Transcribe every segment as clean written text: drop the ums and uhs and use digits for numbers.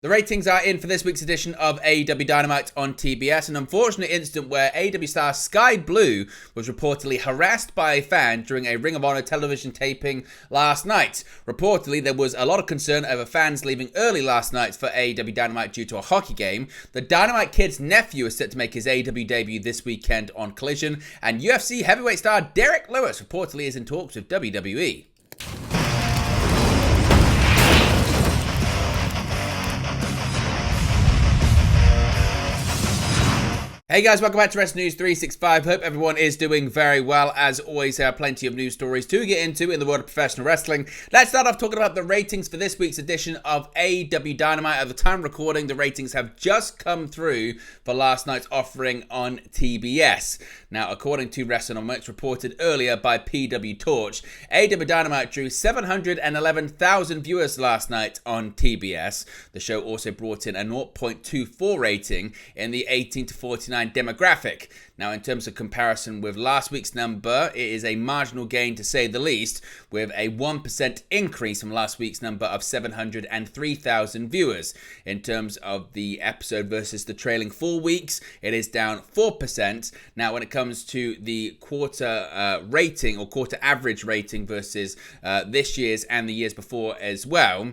The ratings are in for this week's edition of AEW Dynamite on TBS, an unfortunate incident where AEW star Skye was reportedly harassed by a fan during a Ring of Honor television taping last night. Reportedly, there was a lot of concern over fans leaving early last night for AEW Dynamite due to a hockey game. The Dynamite Kid's nephew is set to make his AEW debut this weekend on Collision, and UFC heavyweight star Derek Lewis reportedly is in talks with WWE. Hey guys, welcome back to Wrestling News 365. Hope everyone is doing very well. As always, there are plenty of news stories to get into in the world of professional wrestling. Let's start off talking about the ratings for this week's edition of AEW Dynamite. At the time of recording, the ratings have just come through for last night's offering on TBS. Now, according to WrestleNomics, reported earlier by PW Torch, AEW Dynamite drew 711,000 viewers last night on TBS. The show also brought in a 0.24 rating in the 18 to 49 demographic. Now, in terms of comparison with last week's number, it is a marginal gain to say the least, with a 1% increase from last week's number of 703,000 viewers. In terms of the episode versus the trailing 4 weeks, it is down 4%. Now, when it comes to the quarter rating or quarter average rating versus this year's and the years before as well,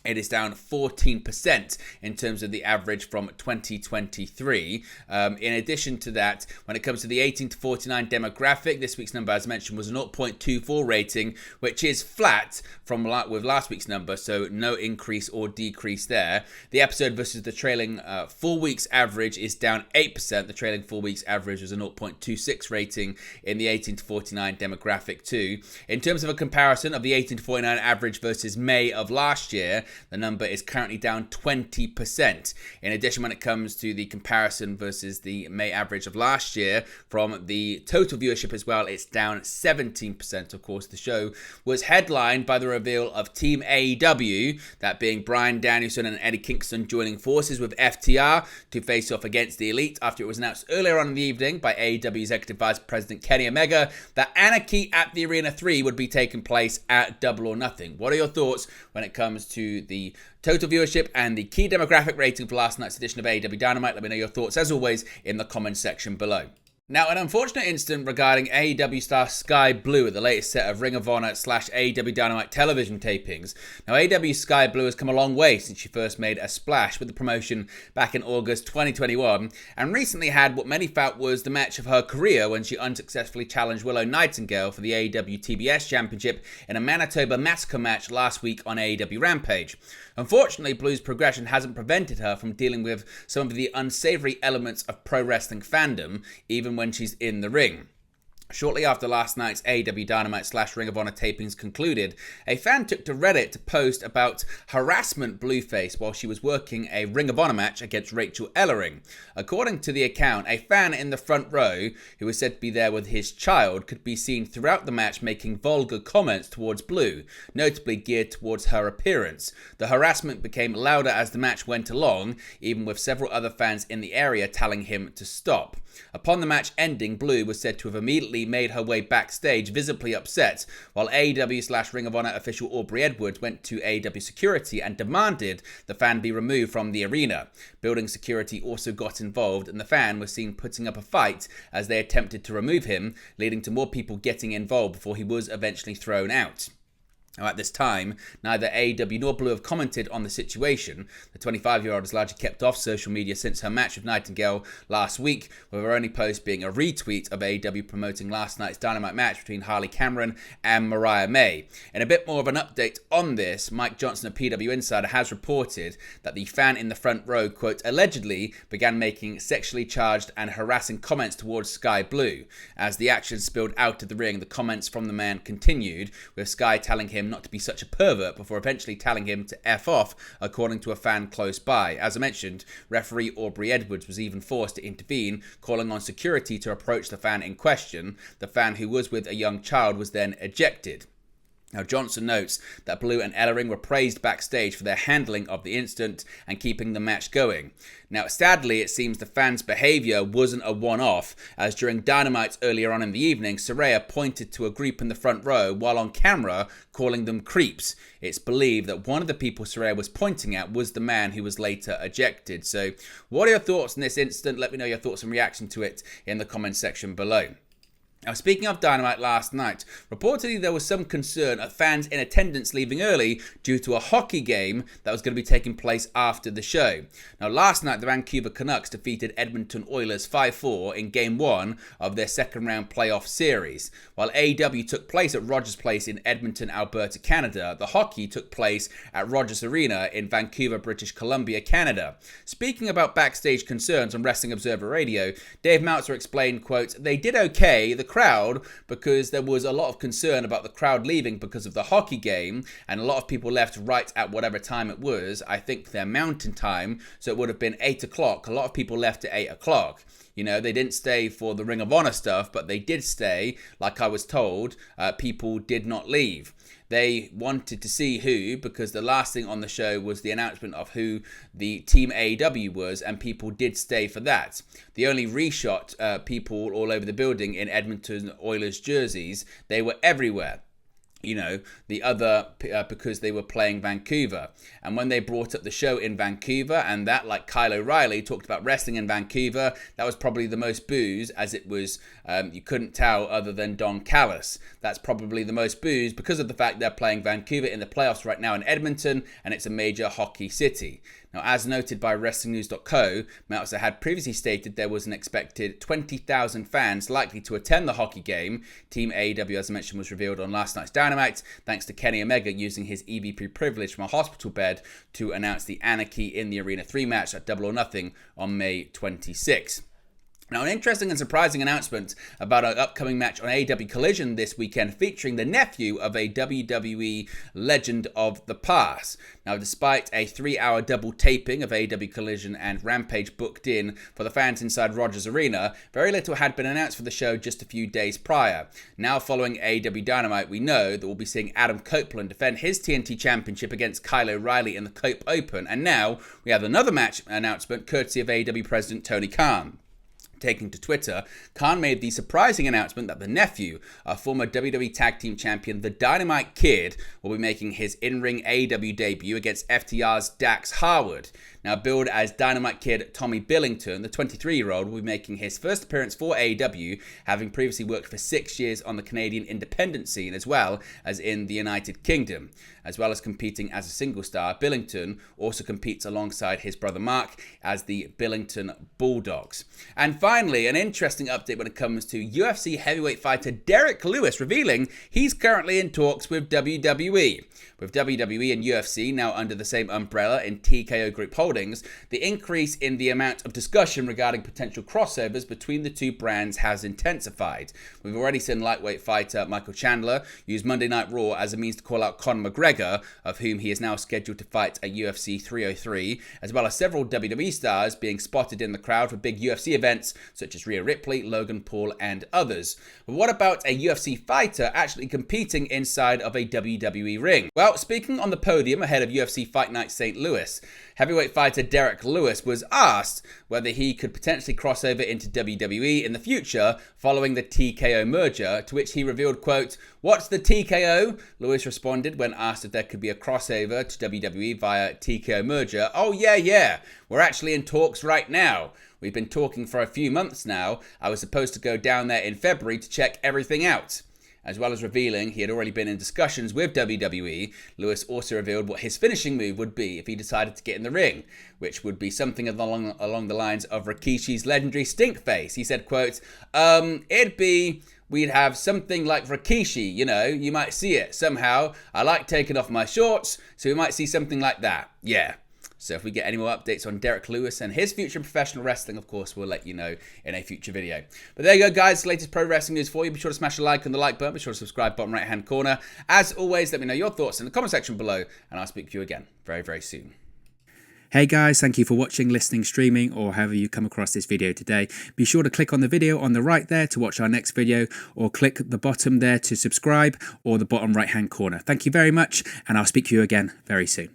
it is down 14% in terms of the average from 2023. In addition to that, when it comes to the 18 to 49 demographic, this week's number, as mentioned, was a 0.24 rating, which is flat with last week's number, so no increase or decrease there. The episode versus the trailing 4 weeks average is down 8%. The trailing 4 weeks average was a 0.26 rating in the 18 to 49 demographic too. In terms of a comparison of the 18 to 49 average versus May of last year, the number is currently down 20%. In addition, when it comes to the comparison versus the May average of last year, from the total viewership as well, it's down 17%. Of course, the show was headlined by the reveal of Team AEW, that being Bryan Danielson and Eddie Kingston joining forces with FTR to face off against the Elite, after it was announced earlier on in the evening by AEW Executive Vice President Kenny Omega that Anarchy at the Arena 3 would be taking place at Double or Nothing. What are your thoughts when it comes to the total viewership and the key demographic rating for last night's edition of AEW Dynamite? Let me know your thoughts, as always, in the comments section below. Now, an unfortunate incident regarding AEW star Skye at the latest set of Ring of Honor / AEW Dynamite television tapings. Now, AEW Skye has come a long way since she first made a splash with the promotion back in August 2021, and recently had what many felt was the match of her career when she unsuccessfully challenged Willow Nightingale for the AEW TBS Championship in a Manitoba Massacre match last week on AEW Rampage. Unfortunately, Blue's progression hasn't prevented her from dealing with some of the unsavory elements of pro wrestling fandom, even when she's in the ring. Shortly after last night's AEW Dynamite / Ring of Honor tapings concluded, a fan took to Reddit to post about harassment Blueface while she was working a Ring of Honor match against Rachel Ellering. According to the account, a fan in the front row, who was said to be there with his child, could be seen throughout the match making vulgar comments towards Blue, notably geared towards her appearance. The harassment became louder as the match went along, even with several other fans in the area telling him to stop. Upon the match ending, Blue was said to have immediately made her way backstage, visibly upset, while AEW / Ring of Honor official Aubrey Edwards went to AEW security and demanded the fan be removed from the arena. Building security also got involved, and the fan was seen putting up a fight as they attempted to remove him, leading to more people getting involved before he was eventually thrown out. Now, at this time, neither AEW nor Blue have commented on the situation. The 25-year-old has largely kept off social media since her match with Nightingale last week, with her only post being a retweet of AEW promoting last night's Dynamite match between Harley Cameron and Mariah May. In a bit more of an update on this, Mike Johnson of PW Insider has reported that the fan in the front row, quote, allegedly began making sexually charged and harassing comments towards Skye Blue. As the action spilled out of the ring, the comments from the man continued, with Skye telling him not to be such a pervert before eventually telling him to F off, according to a fan close by. As I mentioned, referee Aubrey Edwards was even forced to intervene, calling on security to approach the fan in question. The fan, who was with a young child, was then ejected. Now, Johnson notes that Blue and Ellering were praised backstage for their handling of the incident and keeping the match going. Now, sadly, it seems the fans' behaviour wasn't a one-off, as during Dynamite earlier on in the evening, Saraya pointed to a group in the front row while on camera calling them creeps. It's believed that one of the people Saraya was pointing at was the man who was later ejected. So, what are your thoughts on this incident? Let me know your thoughts and reaction to it in the comment section below. Now, speaking of Dynamite last night, reportedly there was some concern at fans in attendance leaving early due to a hockey game that was going to be taking place after the show. Now, last night, the Vancouver Canucks defeated Edmonton Oilers 5-4 in Game 1 of their second-round playoff series. While AEW took place at Rogers Place in Edmonton, Alberta, Canada, the hockey took place at Rogers Arena in Vancouver, British Columbia, Canada. Speaking about backstage concerns on Wrestling Observer Radio, Dave Meltzer explained, quote, "They did okay, the crowd, because there was a lot of concern about the crowd leaving because of the hockey game, and a lot of people left right at whatever time it was. I think their mountain time, so it would have been 8 o'clock. A lot of people left at 8 o'clock. You know, they didn't stay for the Ring of Honor stuff, but they did stay. Like I was told, people did not leave. They wanted to see who, because the last thing on the show was the announcement of who the Team AEW was, and people did stay for that. The only reshot people all over the building in Edmonton Oilers jerseys. They were everywhere. You know, the other, because they were playing Vancouver. And when they brought up the show in Vancouver, and that, like Kyle O'Reilly, talked about wrestling in Vancouver, that was probably the most boos, as it was, you couldn't tell other than Don Callis. That's probably the most boos because of the fact they're playing Vancouver in the playoffs right now in Edmonton, and it's a major hockey city. Now, as noted by WrestlingNews.co, Meltzer had previously stated there was an expected 20,000 fans likely to attend the hockey game. Team AEW, as I mentioned, was revealed on last night's Dynamite, thanks to Kenny Omega using his EVP privilege from a hospital bed to announce the Anarchy in the Arena 3 match at Double or Nothing on May 26. Now, an interesting and surprising announcement about an upcoming match on AEWCollision this weekend featuring the nephew of a WWE legend of the past. Now, despite a 3-hour double taping of AEWCollision and Rampage booked in for the fans inside Rogers Arena, very little had been announced for the show just a few days prior. Now, following AEW Dynamite, we know that we'll be seeing Adam Copeland defend his TNT Championship against Kyle O'Reilly in the Cope Open. And now, we have another match announcement courtesy of AEW President Tony Khan. Taking to Twitter, Khan made the surprising announcement that the nephew of former WWE Tag Team Champion The Dynamite Kid will be making his in-ring AEW debut against FTR's Dax Harwood. Now, billed as Dynamite Kid Tommy Billington, the 23-year-old will be making his first appearance for AEW, having previously worked for 6 years on the Canadian independent scene as well as in the United Kingdom. As well as competing as a single star, Billington also competes alongside his brother Mark as the Billington Bulldogs. And finally, an interesting update when it comes to UFC heavyweight fighter Derek Lewis revealing he's currently in talks with WWE. With WWE and UFC now under the same umbrella in TKO Group Holdings, the increase in the amount of discussion regarding potential crossovers between the two brands has intensified. We've already seen lightweight fighter Michael Chandler use Monday Night Raw as a means to call out Conor McGregor, of whom he is now scheduled to fight at UFC 303, as well as several WWE stars being spotted in the crowd for big UFC events such as Rhea Ripley, Logan Paul, and others. But what about a UFC fighter actually competing inside of a WWE ring? Well, speaking on the podium ahead of UFC Fight Night St. Louis, heavyweight fighter Derek Lewis was asked whether he could potentially cross over into WWE in the future following the TKO merger, to which he revealed, quote, "What's the TKO?" Lewis responded when asked if there could be a crossover to WWE via TKO merger. "Oh, yeah. We're actually in talks right now. We've been talking for a few months now. I was supposed to go down there in February to check everything out." As well as revealing he had already been in discussions with WWE, Lewis also revealed what his finishing move would be if he decided to get in the ring, which would be something along the lines of Rikishi's legendary stink face. He said, quote, we'd have something like Rikishi, you might see it somehow. I like taking off my shorts, so we might see something like that. Yeah. So if we get any more updates on Derek Lewis and his future in professional wrestling, of course, we'll let you know in a future video. But there you go, guys. Latest pro wrestling news for you. Be sure to smash a like on the like button. Be sure to subscribe, bottom right-hand corner. As always, let me know your thoughts in the comment section below, and I'll speak to you again very, very soon. Hey guys, thank you for watching, listening, streaming, or however you come across this video today. Be sure to click on the video on the right there to watch our next video, or click the bottom there to subscribe, or the bottom right hand corner. Thank you very much, and I'll speak to you again very soon.